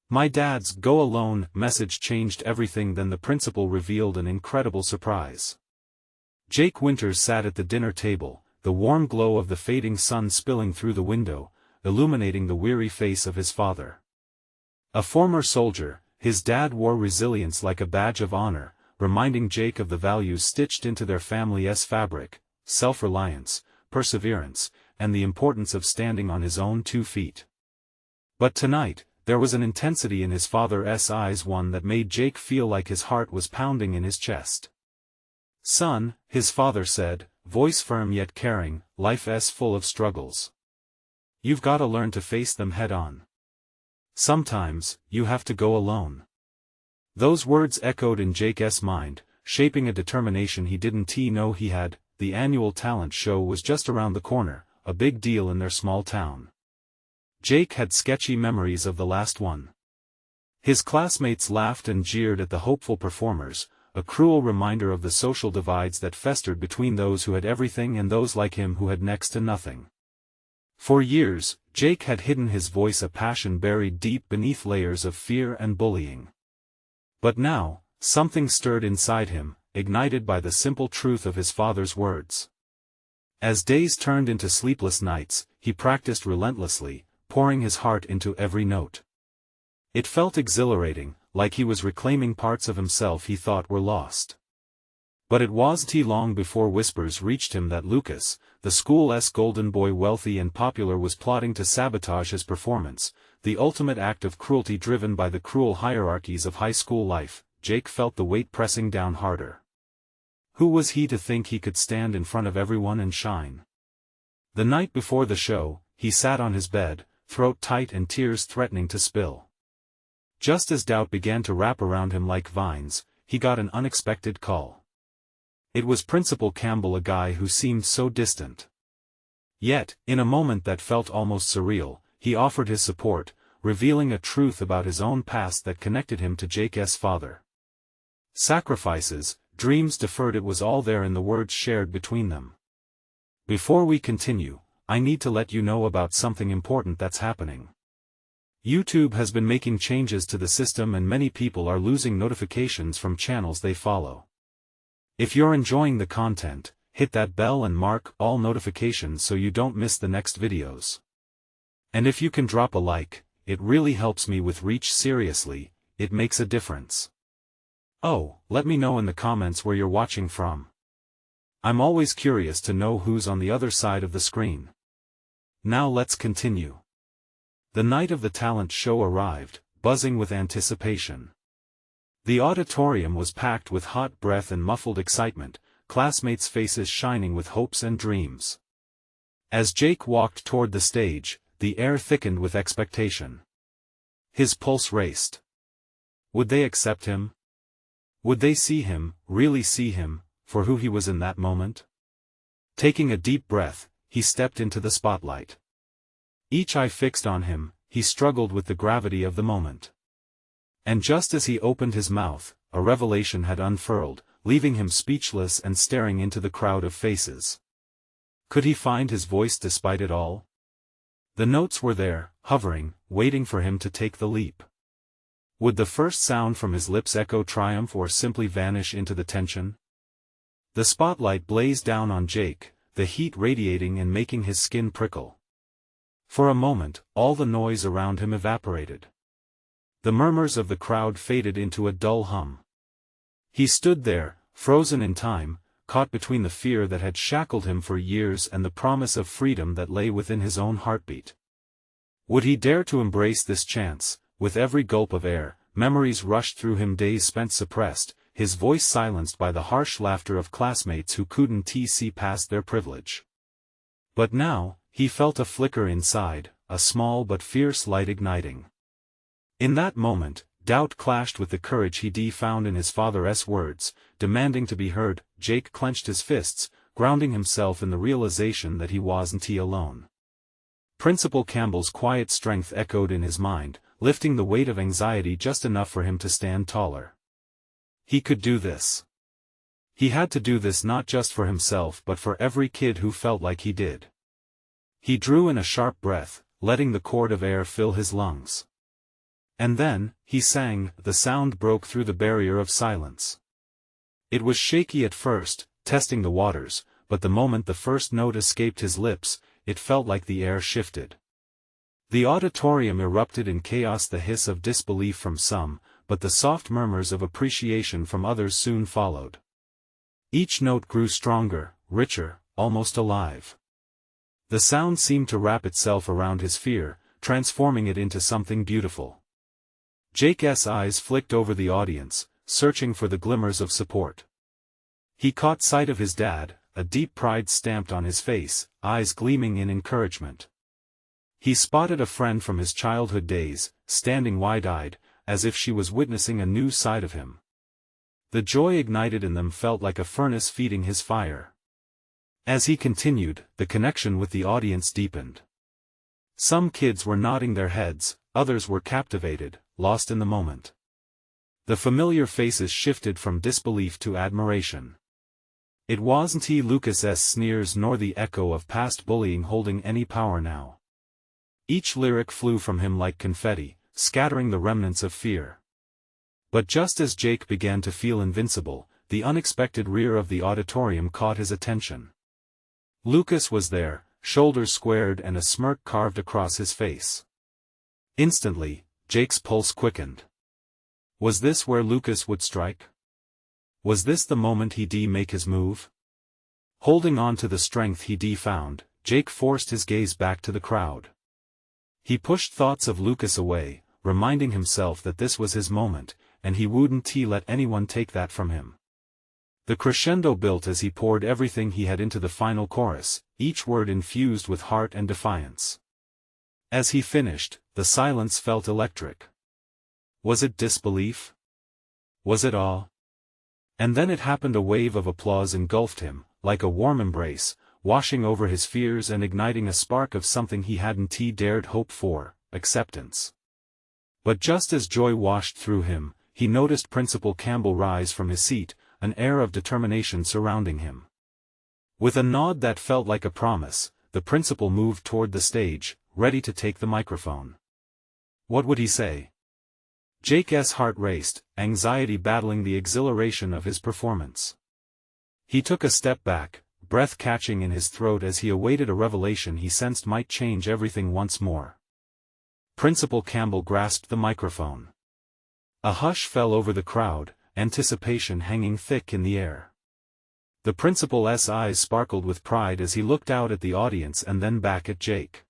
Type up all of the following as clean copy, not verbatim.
My dad's "go alone" message changed everything. Then the principal revealed an incredible surprise. Jake Winters sat at the dinner table, the warm glow of the fading sun spilling through the window, illuminating the weary face of his father. A former soldier, his dad wore resilience like a badge of honor, reminding Jake of the values stitched into their family's fabric: self-reliance, perseverance, and the importance of standing on his own 2 feet. But tonight, there was an intensity in his father's eyes, one that made Jake feel like his heart was pounding in his chest. "Son," his father said, voice firm yet caring, "life's full of struggles. You've gotta learn to face them head-on. Sometimes, you have to go alone." Those words echoed in Jake's mind, shaping a determination he didn't know he had. The annual talent show was just around the corner, a big deal in their small town. Jake had sketchy memories of the last one. His classmates laughed and jeered at the hopeful performers, a cruel reminder of the social divides that festered between those who had everything and those like him who had next to nothing. For years, Jake had hidden his voice, a passion buried deep beneath layers of fear and bullying. But now, something stirred inside him, ignited by the simple truth of his father's words. As days turned into sleepless nights, he practiced relentlessly, pouring his heart into every note. It felt exhilarating, like he was reclaiming parts of himself he thought were lost. But it wasn't long before whispers reached him that Lucas, the school's golden boy, wealthy and popular, was plotting to sabotage his performance, the ultimate act of cruelty driven by the cruel hierarchies of high school life. Jake felt the weight pressing down harder. Who was he to think he could stand in front of everyone and shine? The night before the show, he sat on his bed, throat tight and tears threatening to spill. Just as doubt began to wrap around him like vines, he got an unexpected call. It was Principal Campbell, a guy who seemed so distant. Yet, in a moment that felt almost surreal, he offered his support, revealing a truth about his own past that connected him to Jake's father. Sacrifices, dreams deferred, it was all there in the words shared between them. "Before we continue, I need to let you know about something important that's happening. YouTube has been making changes to the system and many people are losing notifications from channels they follow. If you're enjoying the content, hit that bell and mark all notifications so you don't miss the next videos. And if you can drop a like, it really helps me with reach. Seriously, it makes a difference. Oh, let me know in the comments where you're watching from. I'm always curious to know who's on the other side of the screen. Now let's continue. The night of the talent show arrived, buzzing with anticipation. The auditorium was packed with hot breath and muffled excitement, classmates' faces shining with hopes and dreams. As Jake walked toward the stage, the air thickened with expectation. His pulse raced. Would they accept him? Would they see him, really see him, for who he was in that moment? Taking a deep breath, he stepped into the spotlight. Each eye fixed on him, he struggled with the gravity of the moment. And just as he opened his mouth, a revelation had unfurled, leaving him speechless and staring into the crowd of faces. Could he find his voice despite it all? The notes were there, hovering, waiting for him to take the leap. Would the first sound from his lips echo triumph or simply vanish into the tension? The spotlight blazed down on Jake, the heat radiating and making his skin prickle. For a moment, all the noise around him evaporated. The murmurs of the crowd faded into a dull hum. He stood there, frozen in time, caught between the fear that had shackled him for years and the promise of freedom that lay within his own heartbeat. Would he dare to embrace this chance? With every gulp of air, memories rushed through him, days spent suppressed, his voice silenced by the harsh laughter of classmates who couldn't see past their privilege. But now, he felt a flicker inside, a small but fierce light igniting. In that moment, doubt clashed with the courage he found in his father's words, demanding to be heard. Jake clenched his fists, grounding himself in the realization that he wasn't alone. Principal Campbell's quiet strength echoed in his mind, lifting the weight of anxiety just enough for him to stand taller. He could do this. He had to do this not just for himself but for every kid who felt like he did. He drew in a sharp breath, letting the cord of air fill his lungs. And then, he sang. The sound broke through the barrier of silence. It was shaky at first, testing the waters, but the moment the first note escaped his lips, it felt like the air shifted. The auditorium erupted in chaos, the hiss of disbelief from some, but the soft murmurs of appreciation from others soon followed. Each note grew stronger, richer, almost alive. The sound seemed to wrap itself around his fear, transforming it into something beautiful. Jake's eyes flicked over the audience, searching for the glimmers of support. He caught sight of his dad, a deep pride stamped on his face, eyes gleaming in encouragement. He spotted a friend from his childhood days, standing wide-eyed, as if she was witnessing a new side of him. The joy ignited in them felt like a furnace feeding his fire. As he continued, the connection with the audience deepened. Some kids were nodding their heads, others were captivated, lost in the moment. The familiar faces shifted from disbelief to admiration. It wasn't Lucas's sneers nor the echo of past bullying holding any power now. Each lyric flew from him like confetti, scattering the remnants of fear. But just as Jake began to feel invincible, the unexpected rear of the auditorium caught his attention. Lucas was there, shoulders squared and a smirk carved across his face. Instantly, Jake's pulse quickened. Was this where Lucas would strike? Was this the moment he'd make his move? Holding on to the strength he'd found, Jake forced his gaze back to the crowd. He pushed thoughts of Lucas away, reminding himself that this was his moment, and he wouldn't let anyone take that from him. The crescendo built as he poured everything he had into the final chorus, each word infused with heart and defiance. As he finished, the silence felt electric. Was it disbelief? Was it awe? And then it happened. A wave of applause engulfed him, like a warm embrace, washing over his fears and igniting a spark of something he hadn't dared hope for, acceptance. But just as joy washed through him, he noticed Principal Campbell rise from his seat, an air of determination surrounding him. With a nod that felt like a promise, the principal moved toward the stage, ready to take the microphone. What would he say? Jake's heart raced, anxiety battling the exhilaration of his performance. He took a step back, breath catching in his throat as he awaited a revelation he sensed might change everything once more. Principal Campbell grasped the microphone. A hush fell over the crowd, anticipation hanging thick in the air. The principal's eyes sparkled with pride as he looked out at the audience and then back at Jake.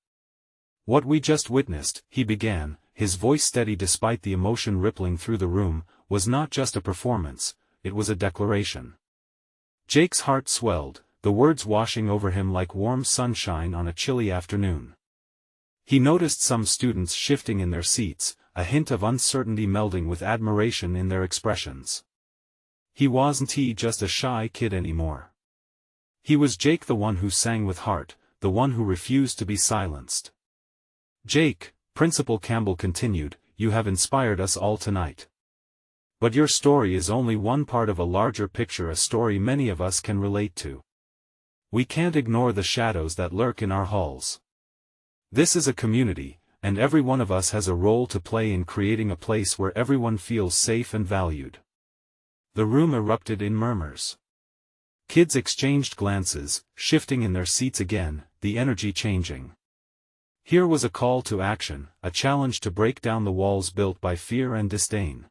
What we just witnessed, he began, his voice steady despite the emotion rippling through the room, was not just a performance, it was a declaration. Jake's heart swelled, the words washing over him like warm sunshine on a chilly afternoon. He noticed some students shifting in their seats, a hint of uncertainty melding with admiration in their expressions. He wasn't just a shy kid anymore. He was Jake, the one who sang with heart, the one who refused to be silenced. Jake, Principal Campbell continued, you have inspired us all tonight. But your story is only one part of a larger picture, a story many of us can relate to. We can't ignore the shadows that lurk in our halls. This is a community, and every one of us has a role to play in creating a place where everyone feels safe and valued. The room erupted in murmurs. Kids exchanged glances, shifting in their seats again, the energy changing. Here was a call to action, a challenge to break down the walls built by fear and disdain.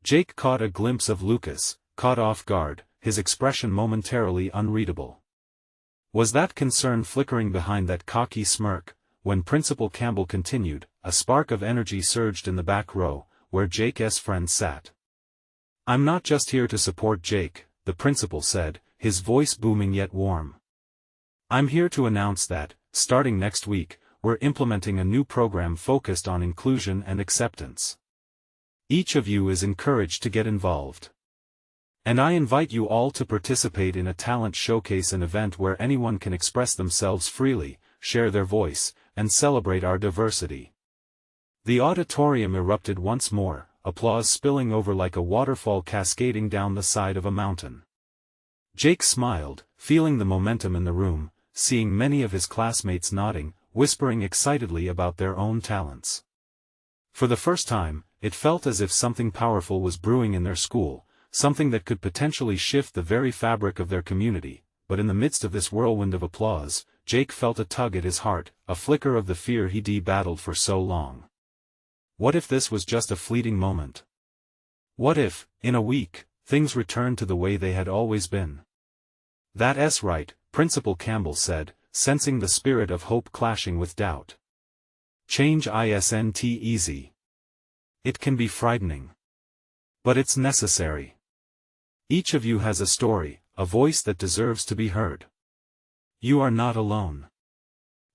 Jake caught a glimpse of Lucas, caught off guard, his expression momentarily unreadable. Was that concern flickering behind that cocky smirk? When Principal Campbell continued, a spark of energy surged in the back row, where Jake's friend sat. I'm not just here to support Jake, the principal said, his voice booming yet warm. I'm here to announce that, starting next week, we're implementing a new program focused on inclusion and acceptance. Each of you is encouraged to get involved. And I invite you all to participate in a talent showcase, an event where anyone can express themselves freely, share their voice, and celebrate our diversity. The auditorium erupted once more, applause spilling over like a waterfall cascading down the side of a mountain. Jake smiled, feeling the momentum in the room, seeing many of his classmates nodding, whispering excitedly about their own talents. For the first time, it felt as if something powerful was brewing in their school, something that could potentially shift the very fabric of their community. But in the midst of this whirlwind of applause, Jake felt a tug at his heart, a flicker of the fear he'd battled for so long. What if this was just a fleeting moment? What if, in a week, things returned to the way they had always been? That's right, Principal Campbell said, sensing the spirit of hope clashing with doubt. Change isn't easy. It can be frightening. But it's necessary. Each of you has a story, a voice that deserves to be heard. You are not alone.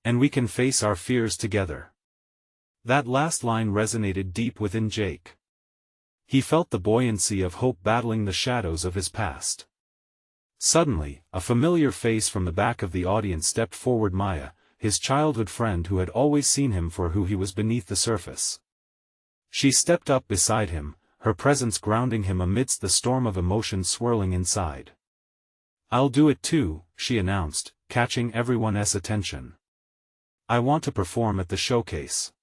And we can face our fears together. That last line resonated deep within Jake. He felt the buoyancy of hope battling the shadows of his past. Suddenly, a familiar face from the back of the audience stepped forward. Maya, his childhood friend who had always seen him for who he was beneath the surface. She stepped up beside him, her presence grounding him amidst the storm of emotion swirling inside. "I'll do it too," she announced, catching everyone's attention. "I want to perform at the showcase.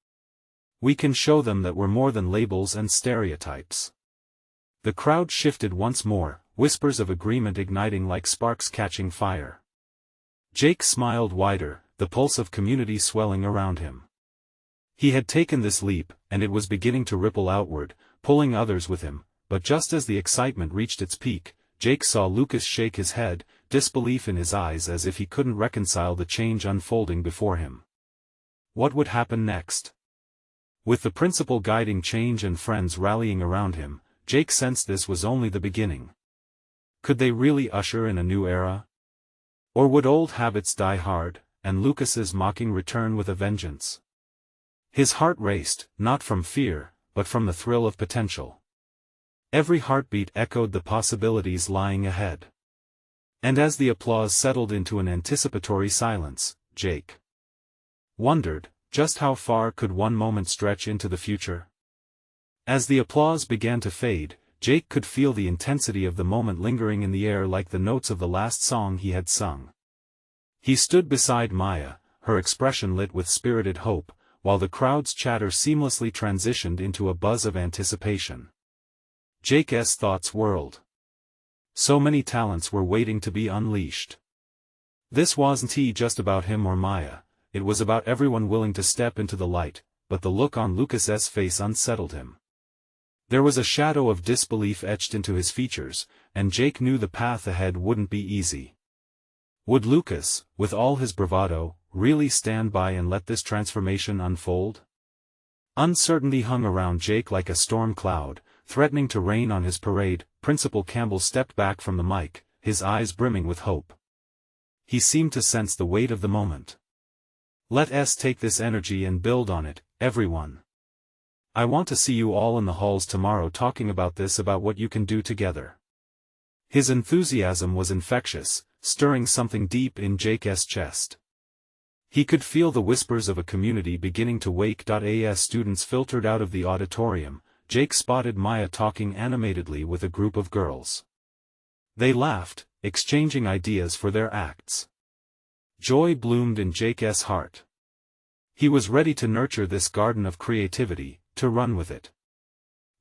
We can show them that we're more than labels and stereotypes." The crowd shifted once more, whispers of agreement igniting like sparks catching fire. Jake smiled wider, the pulse of community swelling around him. He had taken this leap, and it was beginning to ripple outward, pulling others with him, but just as the excitement reached its peak, Jake saw Lucas shake his head, disbelief in his eyes as if he couldn't reconcile the change unfolding before him. What would happen next? With the principal guiding change and friends rallying around him, Jake sensed this was only the beginning. Could they really usher in a new era? Or would old habits die hard, and Lucas's mocking return with a vengeance? His heart raced, not from fear, but from the thrill of potential. Every heartbeat echoed the possibilities lying ahead. And as the applause settled into an anticipatory silence, Jake wondered, just how far could one moment stretch into the future? As the applause began to fade, Jake could feel the intensity of the moment lingering in the air like the notes of the last song he had sung. He stood beside Maya, her expression lit with spirited hope, while the crowd's chatter seamlessly transitioned into a buzz of anticipation. Jake's thoughts whirled. So many talents were waiting to be unleashed. This wasn't just about him or Maya, it was about everyone willing to step into the light, but the look on Lucas's face unsettled him. There was a shadow of disbelief etched into his features, and Jake knew the path ahead wouldn't be easy. Would Lucas, with all his bravado, really stand by and let this transformation unfold? Uncertainty hung around Jake like a storm cloud, threatening to rain on his parade. Principal Campbell stepped back from the mic, his eyes brimming with hope. He seemed to sense the weight of the moment. "Let's take this energy and build on it, everyone. I want to see you all in the halls tomorrow talking about what you can do together." His enthusiasm was infectious, stirring something deep in Jake's chest. He could feel the whispers of a community beginning to wake. As students filtered out of the auditorium, Jake spotted Maya talking animatedly with a group of girls. They laughed, exchanging ideas for their acts. Joy bloomed in Jake's heart. He was ready to nurture this garden of creativity, to run with it.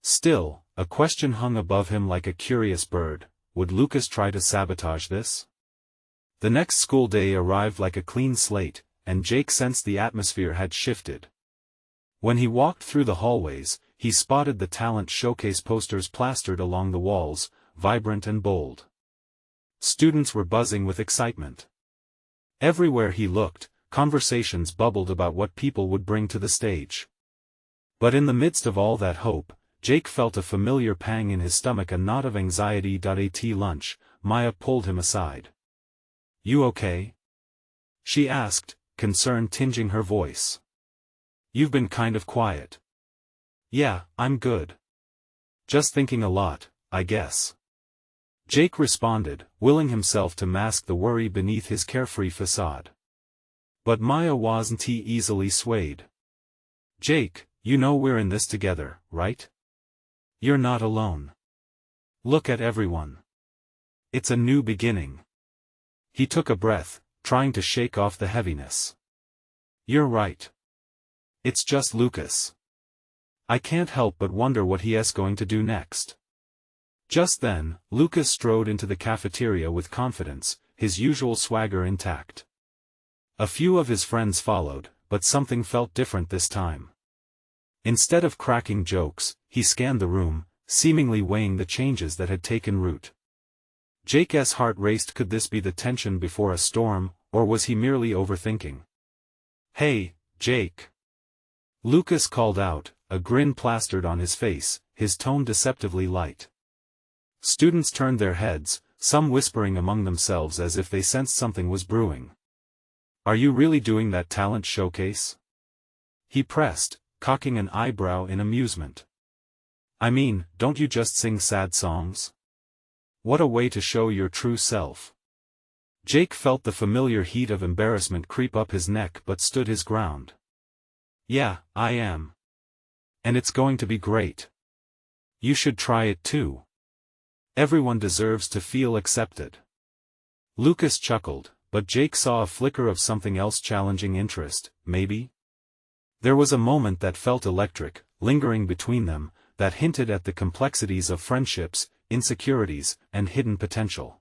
Still, a question hung above him like a curious bird: would Lucas try to sabotage this? The next school day arrived like a clean slate, and Jake sensed the atmosphere had shifted. When he walked through the hallways, he spotted the talent showcase posters plastered along the walls, vibrant and bold. Students were buzzing with excitement. Everywhere he looked, conversations bubbled about what people would bring to the stage. But in the midst of all that hope, Jake felt a familiar pang in his stomach, a knot of anxiety. At lunch, Maya pulled him aside. "You okay?" she asked, concern tinging her voice. "You've been kind of quiet." "Yeah, I'm good. Just thinking a lot, I guess." Jake responded, willing himself to mask the worry beneath his carefree facade. But Maya wasn't easily swayed. "Jake, you know we're in this together, right? You're not alone. Look at everyone. It's a new beginning." He took a breath, trying to shake off the heaviness. "You're right. It's just Lucas. I can't help but wonder what he's going to do next. Just then, Lucas strode into the cafeteria with confidence, his usual swagger intact. A few of his friends followed, but something felt different this time. Instead of cracking jokes, he scanned the room, seemingly weighing the changes that had taken root. Jake's heart raced. Could this be the tension before a storm, or was he merely overthinking? "Hey, Jake!" Lucas called out, a grin plastered on his face, his tone deceptively light. Students turned their heads, some whispering among themselves as if they sensed something was brewing. "Are you really doing that talent showcase?" he pressed, cocking an eyebrow in amusement. "I mean, don't you just sing sad songs? What a way to show your true self." Jake felt the familiar heat of embarrassment creep up his neck but stood his ground. "Yeah, I am. And it's going to be great. You should try it too. Everyone deserves to feel accepted." Lucas chuckled, but Jake saw a flicker of something else: challenging interest, maybe? There was a moment that felt electric, lingering between them, that hinted at the complexities of friendships, insecurities, and hidden potential.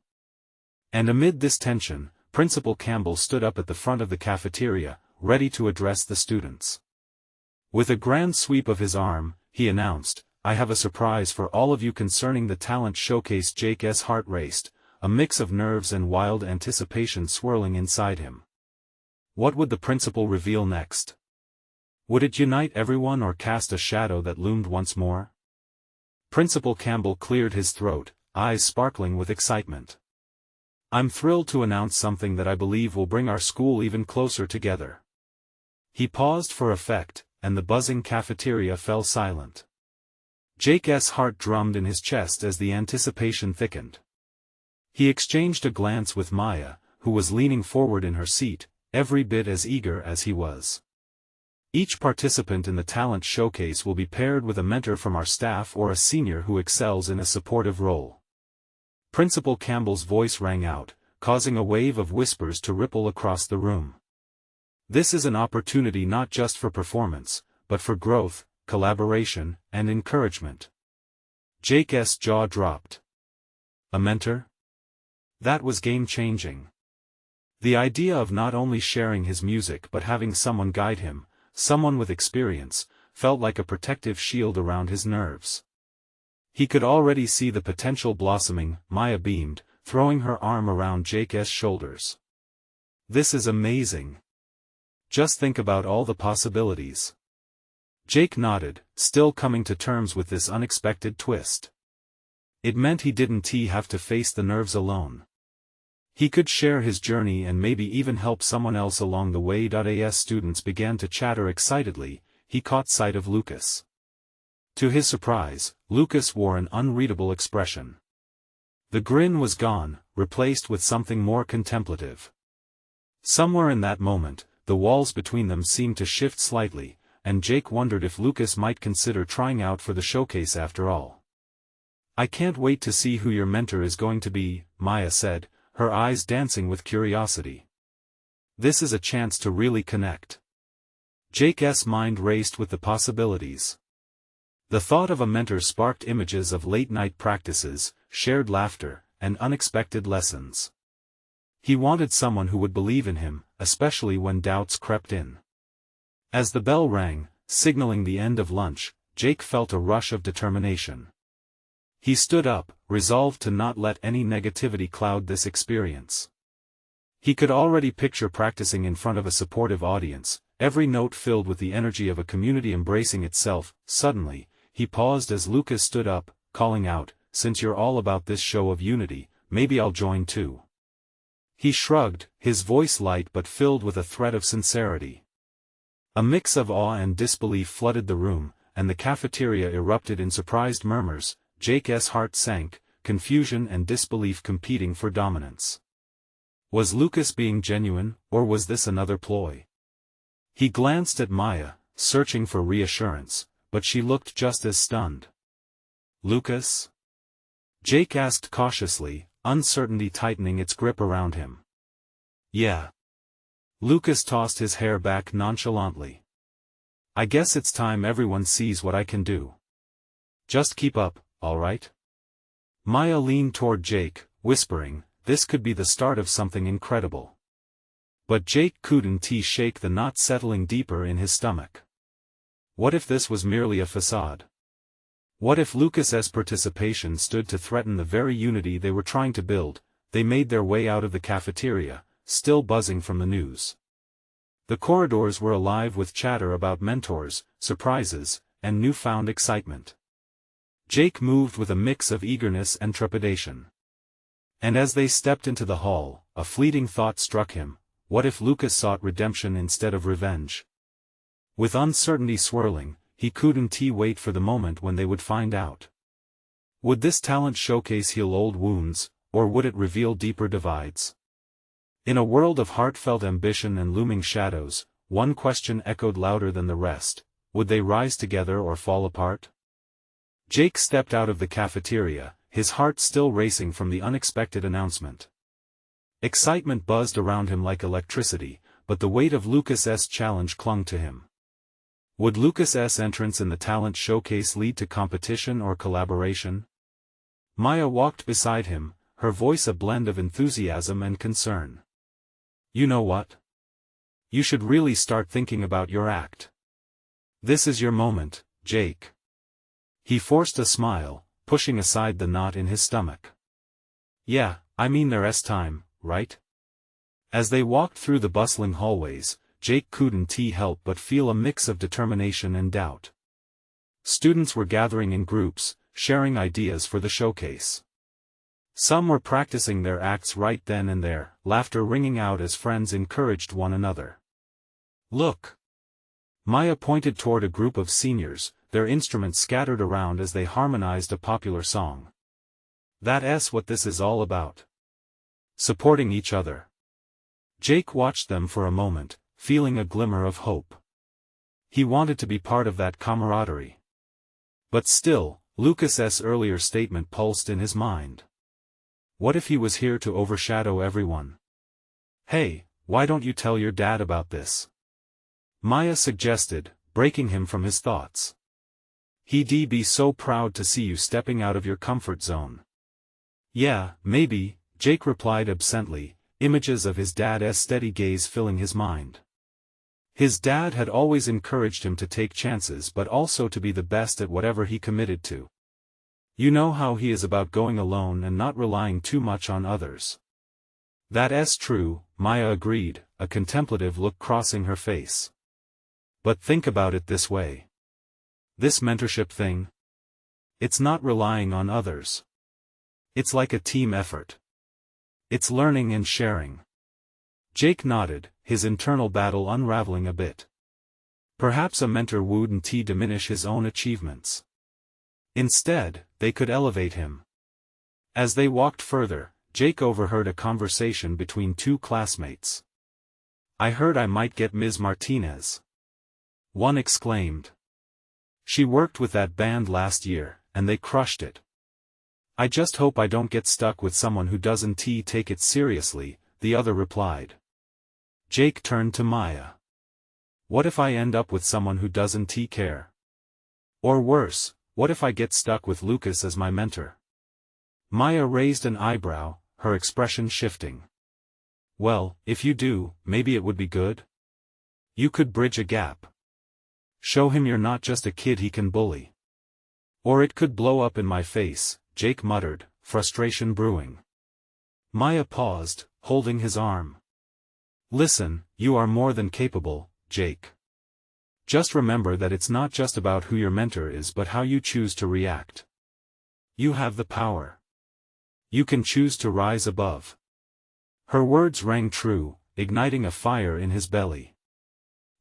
And amid this tension, Principal Campbell stood up at the front of the cafeteria, ready to address the students. With a grand sweep of his arm, he announced, "I have a surprise for all of you concerning the talent showcase." Jake's heart raced, a mix of nerves and wild anticipation swirling inside him. What would the principal reveal next? Would it unite everyone or cast a shadow that loomed once more? Principal Campbell cleared his throat, eyes sparkling with excitement. "I'm thrilled to announce something that I believe will bring our school even closer together." He paused for effect, and the buzzing cafeteria fell silent. Jake's heart drummed in his chest as the anticipation thickened. He exchanged a glance with Maya, who was leaning forward in her seat, every bit as eager as he was. "Each participant in the talent showcase will be paired with a mentor from our staff or a senior who excels in a supportive role." Principal Campbell's voice rang out, causing a wave of whispers to ripple across the room. This is an opportunity not just for performance, but for growth, collaboration, and encouragement. Jake's jaw dropped. A mentor? That was game-changing. The idea of not only sharing his music but having someone guide him, someone with experience, felt like a protective shield around his nerves. He could already see the potential blossoming. Maya beamed, throwing her arm around Jake's shoulders. "This is amazing. Just think about all the possibilities." Jake nodded, still coming to terms with this unexpected twist. It meant he didn't have to face the nerves alone. He could share his journey and maybe even help someone else along the way. As students began to chatter excitedly, he caught sight of Lucas. To his surprise, Lucas wore an unreadable expression. The grin was gone, replaced with something more contemplative. Somewhere in that moment, the walls between them seemed to shift slightly, and Jake wondered if Lucas might consider trying out for the showcase after all. "I can't wait to see who your mentor is going to be," Maya said, her eyes dancing with curiosity. "This is a chance to really connect." Jake's mind raced with the possibilities. The thought of a mentor sparked images of late-night practices, shared laughter, and unexpected lessons. He wanted someone who would believe in him, especially when doubts crept in. As the bell rang, signaling the end of lunch, Jake felt a rush of determination. He stood up, resolved to not let any negativity cloud this experience. He could already picture practicing in front of a supportive audience, every note filled with the energy of a community embracing itself. Suddenly, he paused as Lucas stood up, calling out, "Since you're all about this show of unity, maybe I'll join too." He shrugged, his voice light but filled with a thread of sincerity. A mix of awe and disbelief flooded the room, and the cafeteria erupted in surprised murmurs. Jake's heart sank, confusion and disbelief competing for dominance. Was Lucas being genuine, or was this another ploy? He glanced at Maya, searching for reassurance, but she looked just as stunned. "Lucas?" Jake asked cautiously, uncertainty tightening its grip around him. "Yeah." Lucas tossed his hair back nonchalantly. I guess it's time everyone sees what I can do. Just keep up, alright? Maya leaned toward Jake, whispering, this could be the start of something incredible. But Jake couldn't shake the knot settling deeper in his stomach. What if this was merely a facade? What if Lucas's participation stood to threaten the very unity they were trying to build? They made their way out of the cafeteria, still buzzing from the news. The corridors were alive with chatter about mentors, surprises, and newfound excitement. Jake moved with a mix of eagerness and trepidation. And as they stepped into the hall, a fleeting thought struck him: what if Lucas sought redemption instead of revenge? With uncertainty swirling, he couldn't wait for the moment when they would find out. Would this talent showcase heal old wounds, or would it reveal deeper divides? In a world of heartfelt ambition and looming shadows, one question echoed louder than the rest: would they rise together or fall apart? Jake stepped out of the cafeteria, his heart still racing from the unexpected announcement. Excitement buzzed around him like electricity, but the weight of Lucas's challenge clung to him. Would Lucas's entrance in the talent showcase lead to competition or collaboration? Maya walked beside him, her voice a blend of enthusiasm and concern. You know what? You should really start thinking about your act. This is your moment, Jake. He forced a smile, pushing aside the knot in his stomach. Yeah, I mean there's time, right? As they walked through the bustling hallways, Jake couldn't help but feel a mix of determination and doubt. Students were gathering in groups, sharing ideas for the showcase. Some were practicing their acts right then and there, laughter ringing out as friends encouraged one another. Look! Maya pointed toward a group of seniors, their instruments scattered around as they harmonized a popular song. That's what this is all about. Supporting each other. Jake watched them for a moment, feeling a glimmer of hope. He wanted to be part of that camaraderie. But still, Lucas's earlier statement pulsed in his mind. What if he was here to overshadow everyone? Hey, why don't you tell your dad about this? Maya suggested, breaking him from his thoughts. He'd be so proud to see you stepping out of your comfort zone. Yeah, maybe, Jake replied absently, images of his dad's steady gaze filling his mind. His dad had always encouraged him to take chances but also to be the best at whatever he committed to. You know how he is about going alone and not relying too much on others. That's true, Maya agreed, a contemplative look crossing her face. But think about it this way. This mentorship thing? It's not relying on others. It's like a team effort. It's learning and sharing. Jake nodded, his internal battle unraveling a bit. Perhaps a mentor wouldn't diminish his own achievements. Instead, they could elevate him. As they walked further, Jake overheard a conversation between two classmates. I heard I might get Ms. Martinez. One exclaimed. She worked with that band last year, and they crushed it. I just hope I don't get stuck with someone who doesn't take it seriously, the other replied. Jake turned to Maya. What if I end up with someone who doesn't care? Or worse, what if I get stuck with Lucas as my mentor? Maya raised an eyebrow, her expression shifting. Well, if you do, maybe it would be good? You could bridge a gap. Show him you're not just a kid he can bully. Or it could blow up in my face, Jake muttered, frustration brewing. Maya paused, holding his arm. Listen, you are more than capable, Jake. Just remember that it's not just about who your mentor is but how you choose to react. You have the power. You can choose to rise above. Her words rang true, igniting a fire in his belly.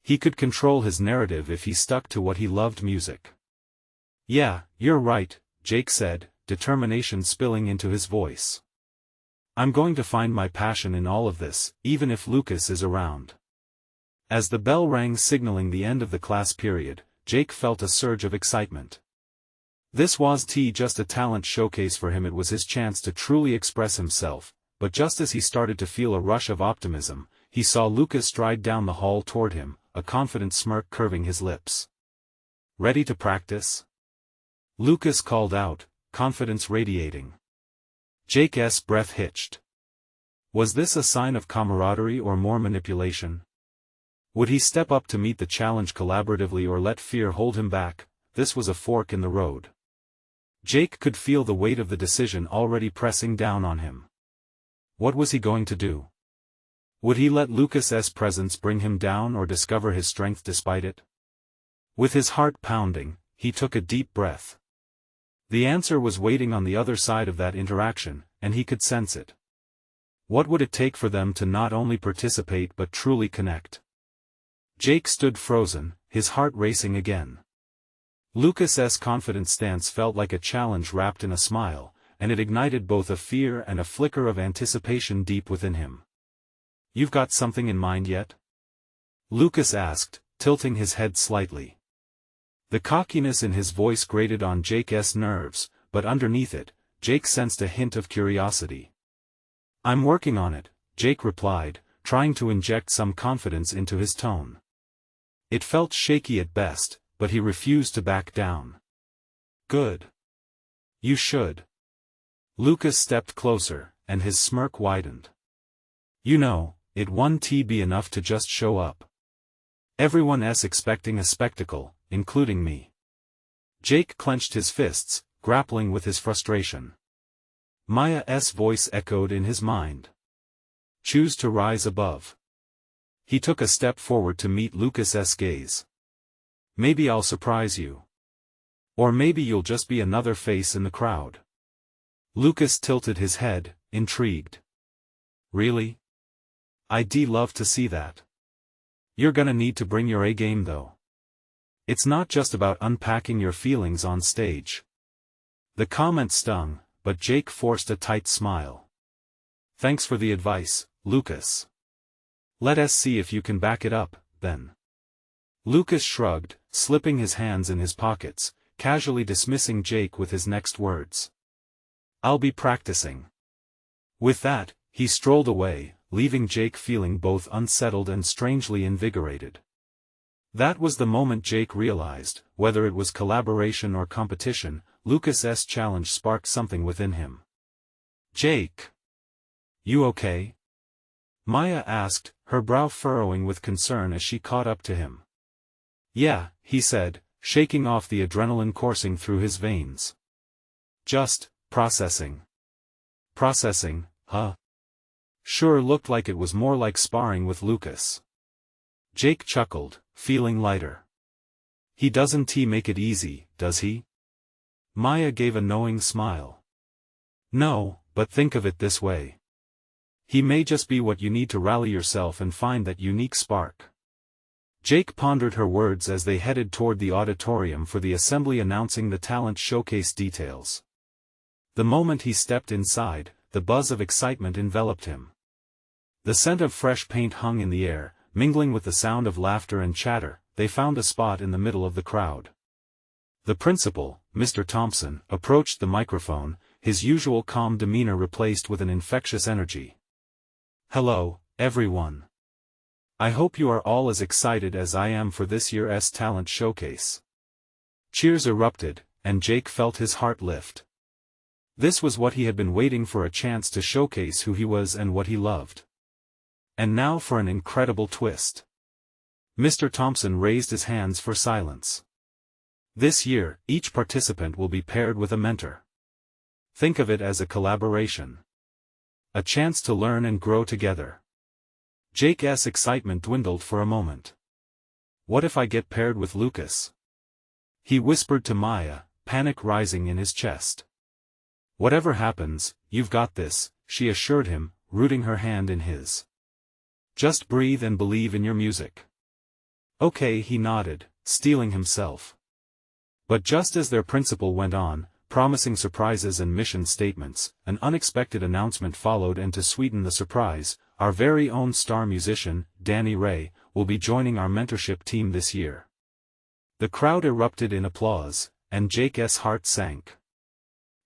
He could control his narrative if he stuck to what he loved: music. Yeah, you're right, Jake said, determination spilling into his voice. I'm going to find my passion in all of this, even if Lucas is around. As the bell rang signaling the end of the class period, Jake felt a surge of excitement. This was just a talent showcase for him. It was his chance to truly express himself, but just as he started to feel a rush of optimism, he saw Lucas stride down the hall toward him, a confident smirk curving his lips. "Ready to practice?" Lucas called out, confidence radiating. Jake's breath hitched. Was this a sign of camaraderie or more manipulation? Would he step up to meet the challenge collaboratively or let fear hold him back? This was a fork in the road. Jake could feel the weight of the decision already pressing down on him. What was he going to do? Would he let Lucas's presence bring him down or discover his strength despite it? With his heart pounding, he took a deep breath. The answer was waiting on the other side of that interaction, and he could sense it. What would it take for them to not only participate but truly connect? Jake stood frozen, his heart racing again. Lucas's confident stance felt like a challenge wrapped in a smile, and it ignited both a fear and a flicker of anticipation deep within him. "You've got something in mind yet?" Lucas asked, tilting his head slightly. The cockiness in his voice grated on Jake's nerves, but underneath it, Jake sensed a hint of curiosity. "I'm working on it," Jake replied, trying to inject some confidence into his tone. It felt shaky at best, but he refused to back down. "Good. You should." Lucas stepped closer, and his smirk widened. "You know, it won't be enough to just show up. Everyone's expecting a spectacle, including me." Jake clenched his fists, grappling with his frustration. Maya's voice echoed in his mind. "Choose to rise above." He took a step forward to meet Lucas's gaze. "Maybe I'll surprise you. Or maybe you'll just be another face in the crowd." Lucas tilted his head, intrigued. "Really? I'd love to see that. You're gonna need to bring your A-game though. It's not just about unpacking your feelings on stage." The comment stung, but Jake forced a tight smile. "Thanks for the advice, Lucas. Let us see if you can back it up, then." Lucas shrugged, slipping his hands in his pockets, casually dismissing Jake with his next words. "I'll be practicing." With that, he strolled away, leaving Jake feeling both unsettled and strangely invigorated. That was the moment Jake realized, whether it was collaboration or competition, Lucas's challenge sparked something within him. "Jake. You okay?" Maya asked, her brow furrowing with concern as she caught up to him. "Yeah," he said, shaking off the adrenaline coursing through his veins. "Just processing." "Processing, huh?" Sure looked like it was more like sparring with Lucas. Jake chuckled, feeling lighter. "He doesn't make it easy, does he?" Maya gave a knowing smile. "No, but think of it this way. He may just be what you need to rally yourself and find that unique spark." Jake pondered her words as they headed toward the auditorium for the assembly announcing the talent showcase details. The moment he stepped inside, the buzz of excitement enveloped him. The scent of fresh paint hung in the air, mingling with the sound of laughter and chatter. They found a spot in the middle of the crowd. The principal, Mr. Thompson, approached the microphone, his usual calm demeanor replaced with an infectious energy. "Hello, everyone. I hope you are all as excited as I am for this year's talent showcase." Cheers erupted, and Jake felt his heart lift. This was what he had been waiting for, a chance to showcase who he was and what he loved. And now for an incredible twist. Mr. Thompson raised his hands for silence. This year, each participant will be paired with a mentor. Think of it as a collaboration. A chance to learn and grow together. Jake's excitement dwindled for a moment. "What if I get paired with Lucas?" he whispered to Maya, panic rising in his chest. "Whatever happens, you've got this," she assured him, rooting her hand in his. "Just breathe and believe in your music." "Okay," he nodded, steeling himself. But just as their principal went on, promising surprises and mission statements, an unexpected announcement followed, and to sweeten the surprise, our very own star musician, Danny Ray, will be joining our mentorship team this year. The crowd erupted in applause, and Jake's heart sank.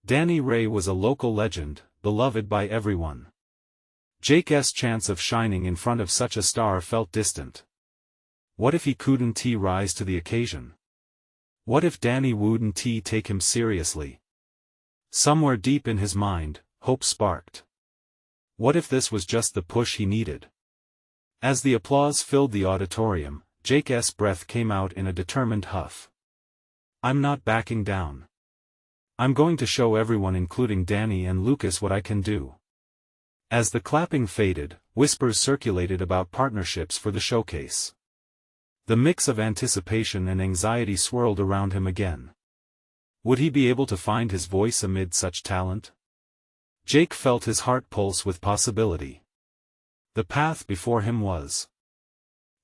Danny Ray was a local legend, beloved by everyone. Jake's chance of shining in front of such a star felt distant. What if he couldn't rise to the occasion? What if Danny wouldn't take him seriously? Somewhere deep in his mind, hope sparked. What if this was just the push he needed? As the applause filled the auditorium, Jake's breath came out in a determined huff. I'm not backing down. I'm going to show everyone, including Danny and Lucas, what I can do. As the clapping faded, whispers circulated about partnerships for the showcase. The mix of anticipation and anxiety swirled around him again. Would he be able to find his voice amid such talent? Jake felt his heart pulse with possibility. The path before him was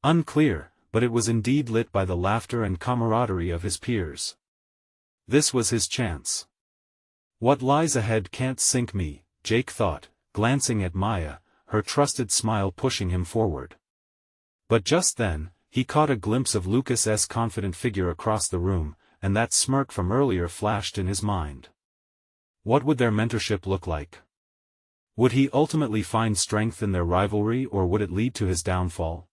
unclear, but it was indeed lit by the laughter and camaraderie of his peers. This was his chance. What lies ahead can't sink me, Jake thought, glancing at Maya, her trusted smile pushing him forward. But just then, he caught a glimpse of Lucas's confident figure across the room, and that smirk from earlier flashed in his mind. What would their mentorship look like? Would he ultimately find strength in their rivalry, or would it lead to his downfall?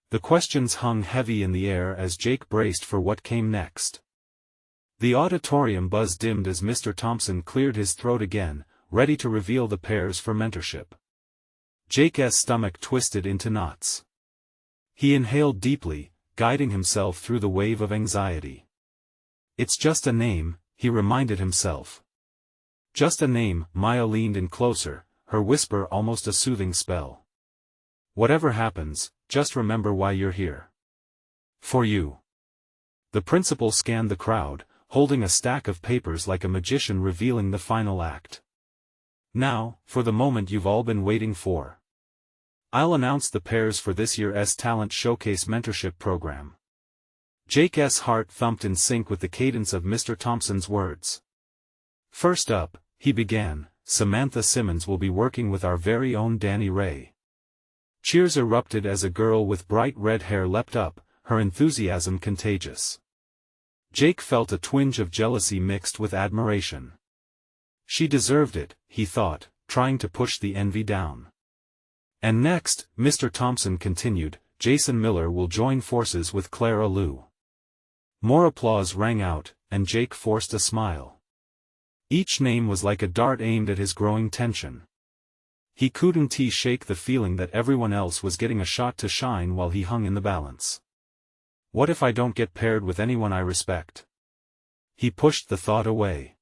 The questions hung heavy in the air as Jake braced for what came next. The auditorium buzz dimmed as Mr. Thompson cleared his throat again, ready to reveal the pairs for mentorship. Jake's stomach twisted into knots. He inhaled deeply, guiding himself through the wave of anxiety. It's just a name, he reminded himself. Just a name. Maya leaned in closer, her whisper almost a soothing spell. Whatever happens, just remember why you're here. For you. The principal scanned the crowd, holding a stack of papers like a magician revealing the final act. Now, for the moment you've all been waiting for. I'll announce the pairs for this year's Talent Showcase Mentorship Program. Jake's heart thumped in sync with the cadence of Mr. Thompson's words. First up, he began, Samantha Simmons will be working with our very own Danny Ray. Cheers erupted as a girl with bright red hair leapt up, her enthusiasm contagious. Jake felt a twinge of jealousy mixed with admiration. She deserved it, he thought, trying to push the envy down. And next, Mr. Thompson continued, Jason Miller will join forces with Clara Liu. More applause rang out, and Jake forced a smile. Each name was like a dart aimed at his growing tension. He couldn't shake the feeling that everyone else was getting a shot to shine while he hung in the balance. What if I don't get paired with anyone I respect? He pushed the thought away.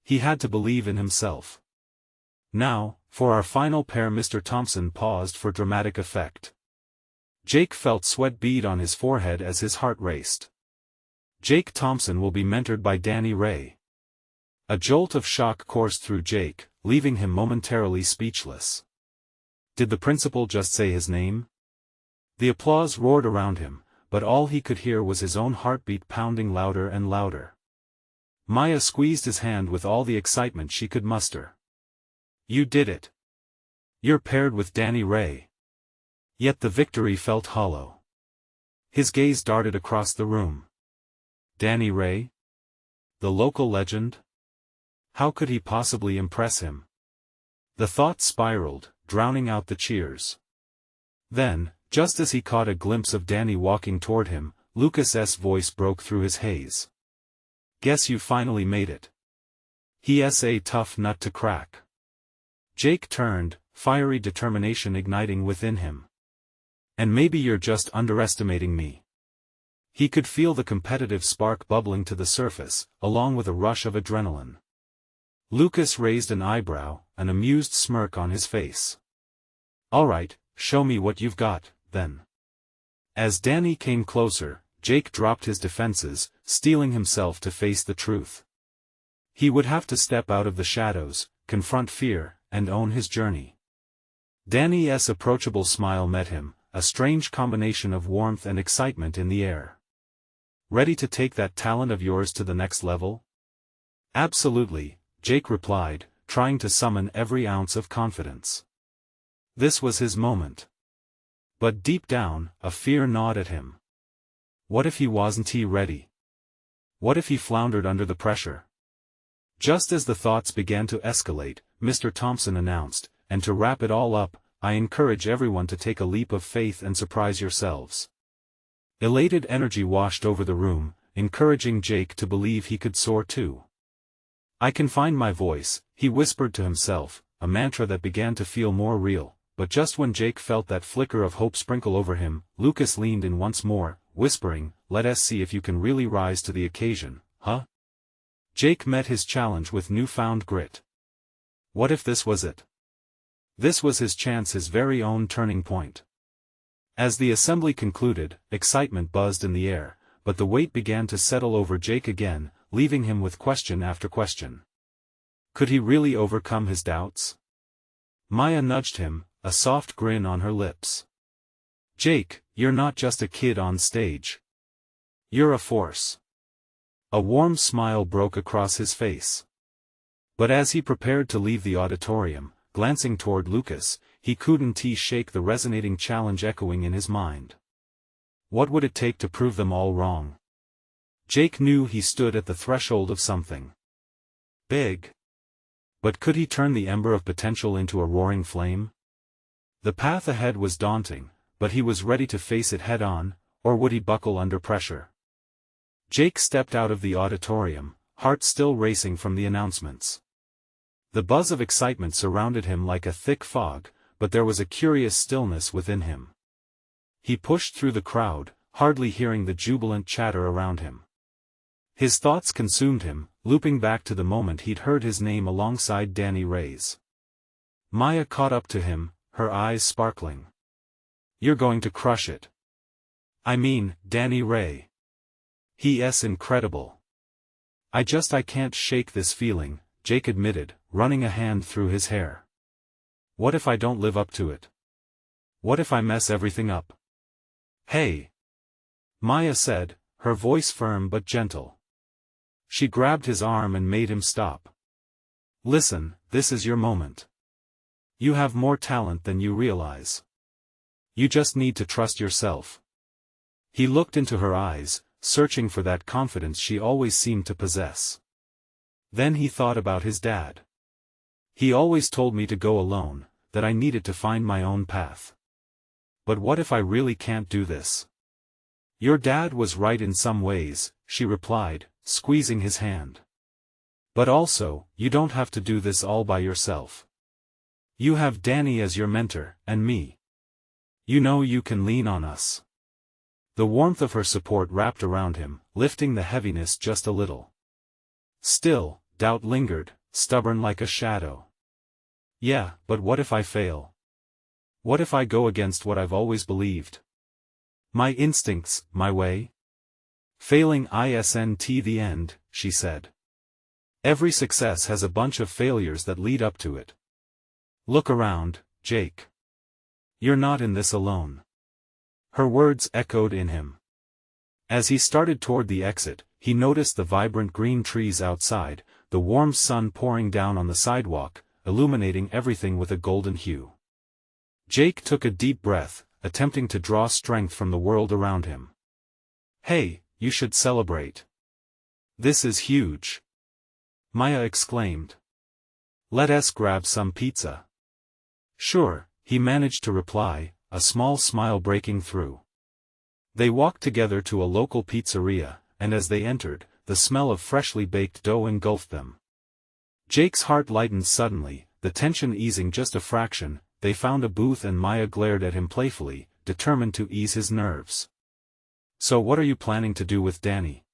He had to believe in himself. Now, for our final pair. Mr. Thompson paused for dramatic effect. Jake felt sweat bead on his forehead as his heart raced. Jake Thompson will be mentored by Danny Ray. A jolt of shock coursed through Jake, leaving him momentarily speechless. Did the principal just say his name? The applause roared around him, but all he could hear was his own heartbeat pounding louder and louder. Maya squeezed his hand with all the excitement she could muster. You did it. You're paired with Danny Ray. Yet the victory felt hollow. His gaze darted across the room. Danny Ray? The local legend? How could he possibly impress him? The thought spiraled, drowning out the cheers. Then, just as he caught a glimpse of Danny walking toward him, Lucas's voice broke through his haze. Guess you finally made it. He's a tough nut to crack. Jake turned, fiery determination igniting within him. And maybe you're just underestimating me. He could feel the competitive spark bubbling to the surface, along with a rush of adrenaline. Lucas raised an eyebrow, an amused smirk on his face. All right, show me what you've got, then. As Danny came closer, Jake dropped his defenses, steeling himself to face the truth. He would have to step out of the shadows, confront fear, and own his journey. Danny's approachable smile met him, a strange combination of warmth and excitement in the air. Ready to take that talent of yours to the next level? Absolutely, Jake replied, trying to summon every ounce of confidence. This was his moment. But deep down, a fear gnawed at him. What if he wasn't ready? What if he floundered under the pressure? Just as the thoughts began to escalate, Mr. Thompson announced, and to wrap it all up, I encourage everyone to take a leap of faith and surprise yourselves. Elated energy washed over the room, encouraging Jake to believe he could soar too. "I can find my voice," he whispered to himself, a mantra that began to feel more real, but just when Jake felt that flicker of hope sprinkle over him, Lucas leaned in once more, whispering, "Let us see if you can really rise to the occasion, huh?" Jake met his challenge with newfound grit. What if this was it? This was his chance, his very own turning point. As the assembly concluded, excitement buzzed in the air, but the weight began to settle over Jake again, leaving him with question after question. Could he really overcome his doubts? Maya nudged him, a soft grin on her lips. "Jake, you're not just a kid on stage. You're a force." A warm smile broke across his face. But as he prepared to leave the auditorium, glancing toward Lucas, he couldn't shake the resonating challenge echoing in his mind. What would it take to prove them all wrong? Jake knew he stood at the threshold of something big. But could he turn the ember of potential into a roaring flame? The path ahead was daunting, but he was ready to face it head-on, or would he buckle under pressure? Jake stepped out of the auditorium, heart still racing from the announcements. The buzz of excitement surrounded him like a thick fog, but there was a curious stillness within him. He pushed through the crowd, hardly hearing the jubilant chatter around him. His thoughts consumed him, looping back to the moment he'd heard his name alongside Danny Ray's. Maya caught up to him, her eyes sparkling. "You're going to crush it. I mean, Danny Ray. He's incredible." I can't shake this feeling," Jake admitted, running a hand through his hair. "What if I don't live up to it? What if I mess everything up?" "Hey!" Maya said, her voice firm but gentle. She grabbed his arm and made him stop. "Listen, this is your moment. You have more talent than you realize. You just need to trust yourself." He looked into her eyes, searching for that confidence she always seemed to possess. Then he thought about his dad. "He always told me to go alone, that I needed to find my own path. But what if I really can't do this?" "Your dad was right in some ways," she replied, squeezing his hand. "But also, you don't have to do this all by yourself. You have Danny as your mentor, and me. You know you can lean on us." The warmth of her support wrapped around him, lifting the heaviness just a little. Still, doubt lingered, stubborn like a shadow. "Yeah, but what if I fail? What if I go against what I've always believed? My instincts, my way?" "Failing isn't the end," she said. "Every success has a bunch of failures that lead up to it. Look around, Jake. You're not in this alone." Her words echoed in him. As he started toward the exit, he noticed the vibrant green trees outside, the warm sun pouring down on the sidewalk, illuminating everything with a golden hue. Jake took a deep breath, attempting to draw strength from the world around him. "Hey, you should celebrate. This is huge," Maya exclaimed. "Let us grab some pizza." "Sure," he managed to reply, a small smile breaking through. They walked together to a local pizzeria, and as they entered, the smell of freshly baked dough engulfed them. Jake's heart lightened suddenly, the tension easing just a fraction. They found a booth and Maya glared at him playfully, determined to ease his nerves. "So what are you planning to do with Danny?"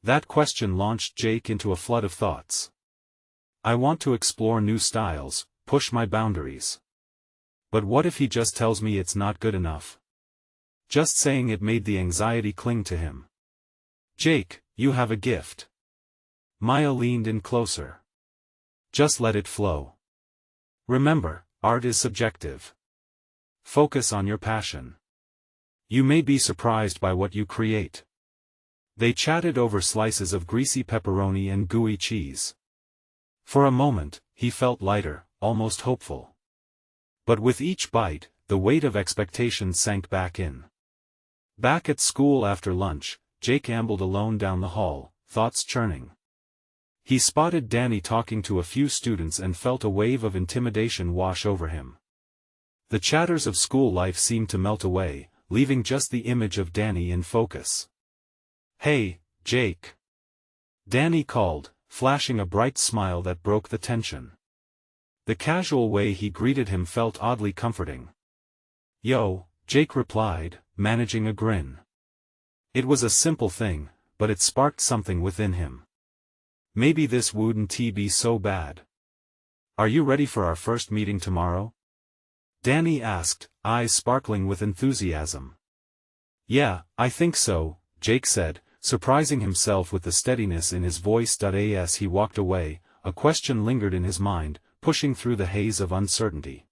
That question launched Jake into a flood of thoughts. "I want to explore new styles, push my boundaries. But what if he just tells me it's not good enough?" Just saying it made the anxiety cling to him. "Jake, you have a gift." Maya leaned in closer. "Just let it flow. Remember, art is subjective. Focus on your passion. You may be surprised by what you create." They chatted over slices of greasy pepperoni and gooey cheese. For a moment, he felt lighter, almost hopeful. But with each bite, the weight of expectation sank back in. Back at school after lunch, Jake ambled alone down the hall, thoughts churning. He spotted Danny talking to a few students and felt a wave of intimidation wash over him. The chatters of school life seemed to melt away, leaving just the image of Danny in focus. "Hey, Jake," Danny called, flashing a bright smile that broke the tension. The casual way he greeted him felt oddly comforting. "Yo," Jake replied, managing a grin. It was a simple thing, but it sparked something within him. Maybe this wouldn't be so bad. "Are you ready for our first meeting tomorrow?" Danny asked, eyes sparkling with enthusiasm. "Yeah, I think so," Jake said, surprising himself with the steadiness in his voice. As he walked away, a question lingered in his mind, pushing through the haze of uncertainty.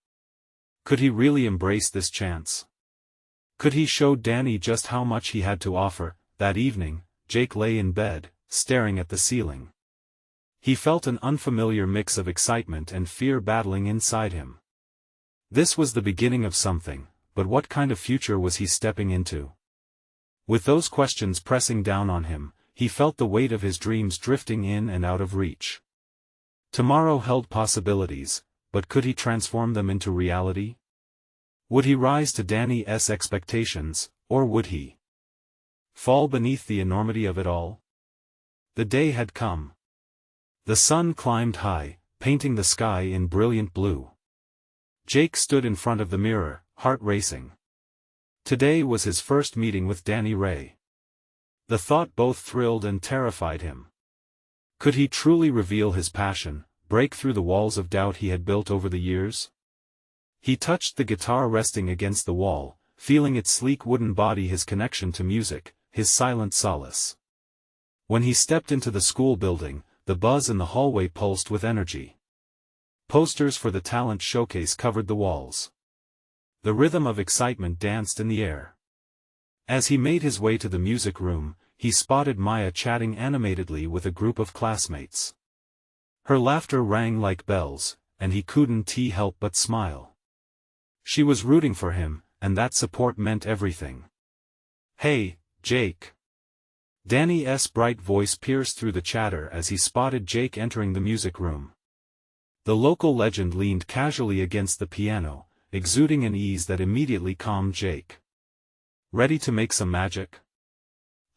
Could he really embrace this chance? Could he show Danny just how much he had to offer? That evening, Jake lay in bed, staring at the ceiling. He felt an unfamiliar mix of excitement and fear battling inside him. This was the beginning of something, but what kind of future was he stepping into? With those questions pressing down on him, he felt the weight of his dreams drifting in and out of reach. Tomorrow held possibilities, but could he transform them into reality? Would he rise to Danny's expectations, or would he fall beneath the enormity of it all? The day had come. The sun climbed high, painting the sky in brilliant blue. Jake stood in front of the mirror, heart racing. Today was his first meeting with Danny Ray. The thought both thrilled and terrified him. Could he truly reveal his passion, break through the walls of doubt he had built over the years? He touched the guitar resting against the wall, feeling its sleek wooden body, his connection to music, his silent solace. When he stepped into the school building, the buzz in the hallway pulsed with energy. Posters for the talent showcase covered the walls. The rhythm of excitement danced in the air. As he made his way to the music room, he spotted Maya chatting animatedly with a group of classmates. Her laughter rang like bells, and he couldn't help but smile. She was rooting for him, and that support meant everything. "Hey, Jake." Danny's bright voice pierced through the chatter as he spotted Jake entering the music room. The local legend leaned casually against the piano, exuding an ease that immediately calmed Jake. "Ready to make some magic?"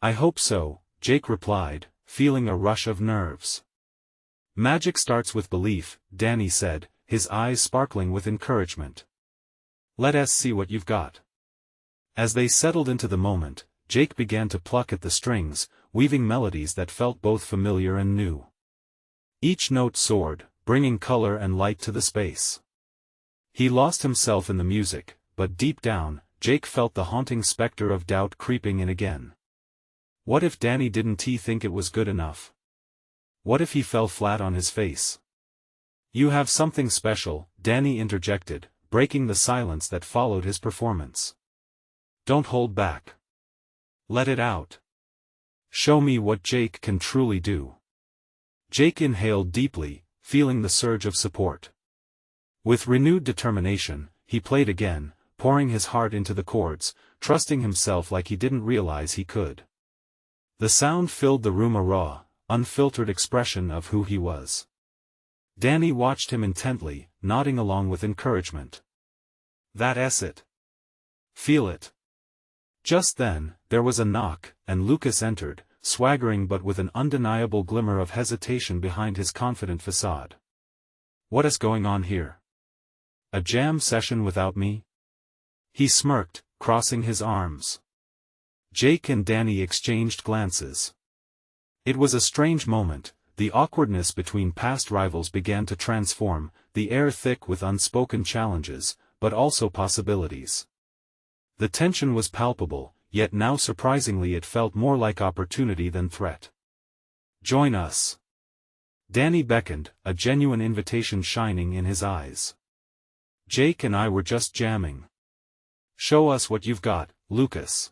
"I hope so," Jake replied, feeling a rush of nerves. "Magic starts with belief," Danny said, his eyes sparkling with encouragement. "Let us see what you've got." As they settled into the moment, Jake began to pluck at the strings, weaving melodies that felt both familiar and new. Each note soared, bringing color and light to the space. He lost himself in the music, but deep down, Jake felt the haunting specter of doubt creeping in again. What if Danny didn't think it was good enough? What if he fell flat on his face? "You have something special," Danny interjected, breaking the silence that followed his performance. "Don't hold back. Let it out. Show me what Jake can truly do." Jake inhaled deeply, feeling the surge of support. With renewed determination, he played again, pouring his heart into the chords, trusting himself like he didn't realize he could. The sound filled the room, a raw, unfiltered expression of who he was. Danny watched him intently, nodding along with encouragement. "That's it. Feel it." Just then, there was a knock, and Lucas entered, swaggering but with an undeniable glimmer of hesitation behind his confident facade. "What is going on here? A jam session without me?" He smirked, crossing his arms. Jake and Danny exchanged glances. It was a strange moment. The awkwardness between past rivals began to transform, the air thick with unspoken challenges, but also possibilities. The tension was palpable, yet now surprisingly it felt more like opportunity than threat. "Join us." Danny beckoned, a genuine invitation shining in his eyes. "Jake and I were just jamming." "Show us what you've got, Lucas."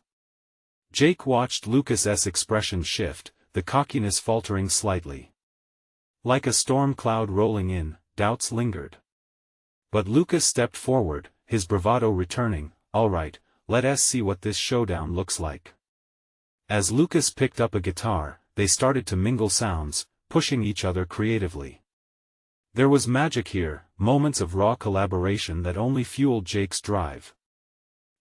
Jake watched Lucas's expression shift, the cockiness faltering slightly. Like a storm cloud rolling in, doubts lingered. But Lucas stepped forward, his bravado returning. "All right, let us see what this showdown looks like." As Lucas picked up a guitar, they started to mingle sounds, pushing each other creatively. There was magic here, moments of raw collaboration that only fueled Jake's drive.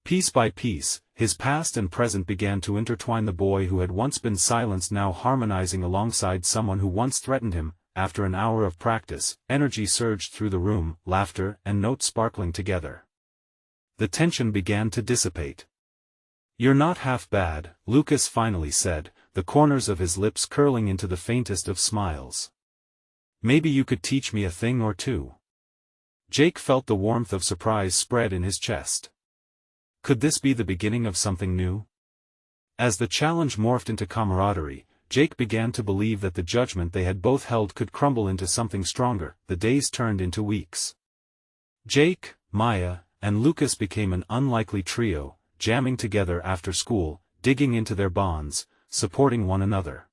Piece by piece, his past and present began to intertwine. The boy who had once been silenced now harmonizing alongside someone who once threatened him. After an hour of practice, energy surged through the room, laughter and notes sparkling together. The tension began to dissipate. "You're not half bad," Lucas finally said, the corners of his lips curling into the faintest of smiles. "Maybe you could teach me a thing or two." Jake felt the warmth of surprise spread in his chest. Could this be the beginning of something new? As the challenge morphed into camaraderie, Jake began to believe that the judgment they had both held could crumble into something stronger. The days turned into weeks. Jake, Maya, and Lucas became an unlikely trio, jamming together after school, digging into their bonds, supporting one another.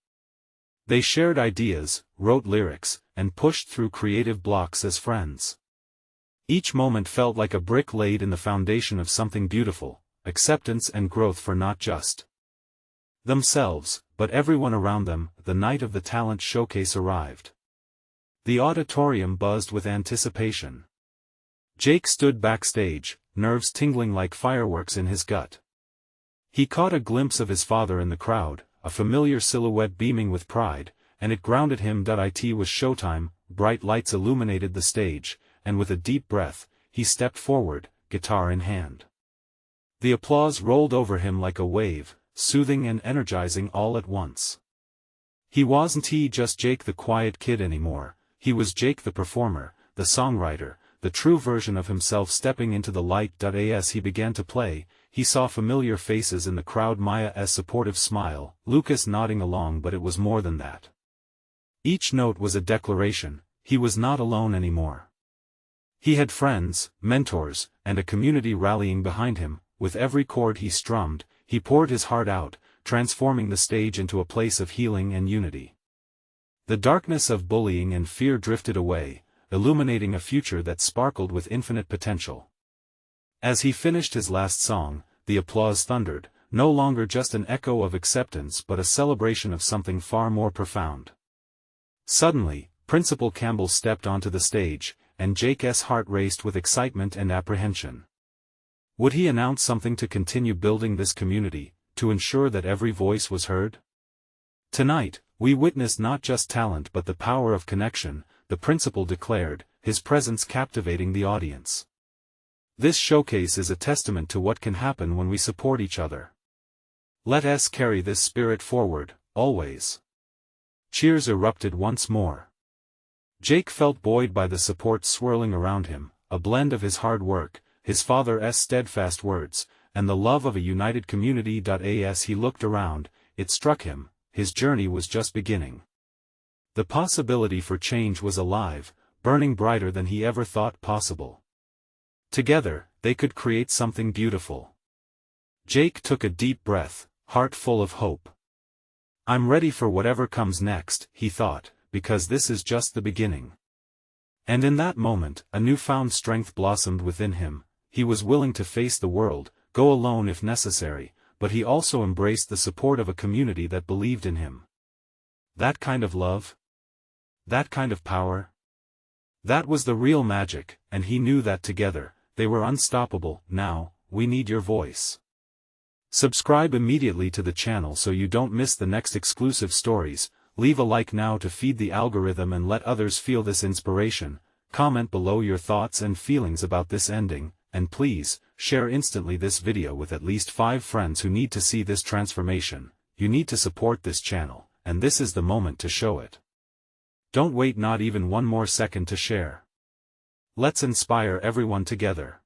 They shared ideas, wrote lyrics, and pushed through creative blocks as friends. Each moment felt like a brick laid in the foundation of something beautiful, acceptance and growth for not just themselves, but everyone around them. The night of the talent showcase arrived. The auditorium buzzed with anticipation. Jake stood backstage, nerves tingling like fireworks in his gut. He caught a glimpse of his father in the crowd, a familiar silhouette beaming with pride, and it grounded him. It was showtime. Bright lights illuminated the stage, and with a deep breath, he stepped forward, guitar in hand. The applause rolled over him like a wave, soothing and energizing all at once. He wasn't just Jake the quiet kid anymore, he was Jake the performer, the songwriter, the true version of himself stepping into the light. As he began to play, he saw familiar faces in the crowd. Maya's supportive smile, Lucas nodding along, but it was more than that. Each note was a declaration, he was not alone anymore. He had friends, mentors, and a community rallying behind him. With every chord he strummed, he poured his heart out, transforming the stage into a place of healing and unity. The darkness of bullying and fear drifted away, illuminating a future that sparkled with infinite potential. As he finished his last song, the applause thundered, no longer just an echo of acceptance but a celebration of something far more profound. Suddenly, Principal Campbell stepped onto the stage, and Jake's heart raced with excitement and apprehension. Would he announce something to continue building this community, to ensure that every voice was heard? "Tonight, we witnessed not just talent but the power of connection," the principal declared, his presence captivating the audience. "This showcase is a testament to what can happen when we support each other. Let us carry this spirit forward, always." Cheers erupted once more. Jake felt buoyed by the support swirling around him, a blend of his hard work, his father's steadfast words, and the love of a united community. As he looked around, it struck him, his journey was just beginning. The possibility for change was alive, burning brighter than he ever thought possible. Together, they could create something beautiful. Jake took a deep breath, heart full of hope. "I'm ready for whatever comes next," he thought, because this is just the beginning. And in that moment, a newfound strength blossomed within him. He was willing to face the world, go alone if necessary, but he also embraced the support of a community that believed in him. That kind of love? That kind of power? That was the real magic, and he knew that together, they were unstoppable. Now, we need your voice. Subscribe immediately to the channel so you don't miss the next exclusive stories. Leave a like now to feed the algorithm and let others feel this inspiration. Comment below your thoughts and feelings about this ending, and please, share instantly this video with at least 5 friends who need to see this transformation. You need to support this channel, and this is the moment to show it. Don't wait not even one more second to share. Let's inspire everyone together.